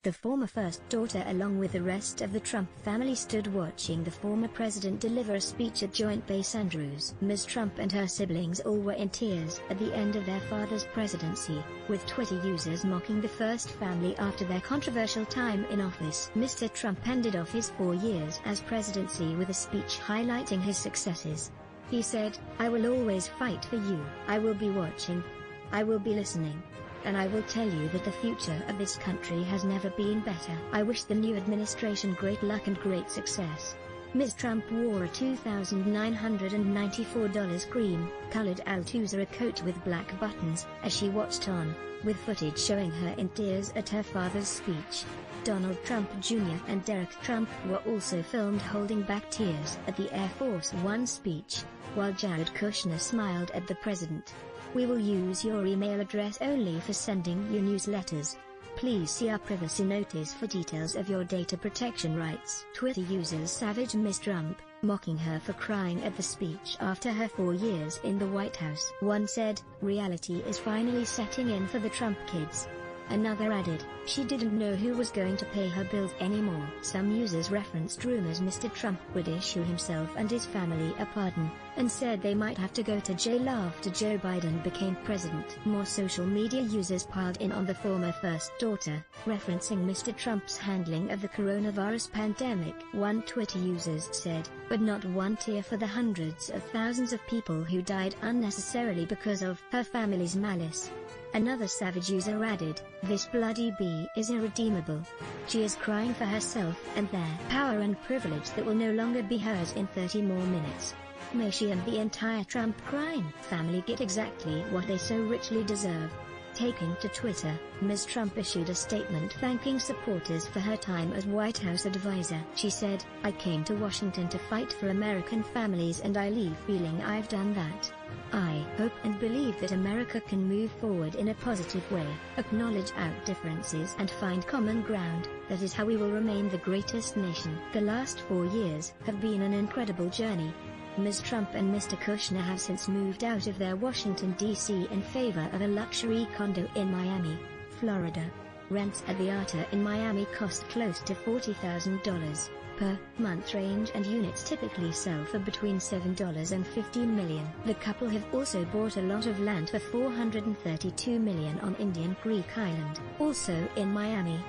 The former first daughter along with the rest of the Trump family stood watching the former president deliver a speech at Joint Base Andrews. Ms. Trump and her siblings all were in tears at the end of their father's presidency, with Twitter users mocking the first family after their controversial time in office. Mr. Trump ended off his 4 years as presidency with a speech highlighting his successes. He said, "I will always fight for you. I will be watching. I will be listening. And I will tell you that the future of this country has never been better. I wish the new administration great luck and great success." Ms. Trump wore a $2,994 cream-colored Althusser coat with black buttons, as she watched on, with footage showing her in tears at her father's speech. Donald Trump Jr. and Derek Trump were also filmed holding back tears at the Air Force One speech, while Jared Kushner smiled at the president. "We will use your email address only for sending you newsletters. Please see our privacy notice for details of your data protection rights." Twitter users savaged Ms. Trump, mocking her for crying at the speech after her 4 years in the White House. One said, "Reality is finally setting in for the Trump kids." Another added, "She didn't know who was going to pay her bills anymore." Some users referenced rumors Mr. Trump would issue himself and his family a pardon, and said they might have to go to jail after Joe Biden became president. More social media users piled in on the former first daughter, referencing Mr. Trump's handling of the coronavirus pandemic. One Twitter user said, "But not one tear for the hundreds of thousands of people who died unnecessarily because of her family's malice." Another savage user added, "This bloody bee is irredeemable. She is crying for herself and their power and privilege that will no longer be hers in 30 more minutes. May she and the entire Trump crime family get exactly what they so richly deserve." Taking to Twitter, Ms. Trump issued a statement thanking supporters for her time as White House advisor. She said, "I came to Washington to fight for American families and I leave feeling I've done that. I hope and believe that America can move forward in a positive way, acknowledge our differences and find common ground. That is how we will remain the greatest nation." The last 4 years have been an incredible journey. Ms. Trump and Mr. Kushner have since moved out of their Washington, D.C. in favor of a luxury condo in Miami, Florida. Rents at the Arta in Miami cost close to $40,000 per month range, and units typically sell for between $7 and $15 million. The couple have also bought a lot of land for $432 million on Indian Creek Island, also in Miami.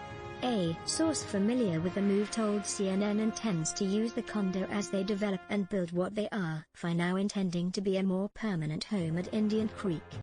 A source familiar with the move told CNN intends to use the condo as they develop and build what they are for now intending to be a more permanent home at Indian Creek.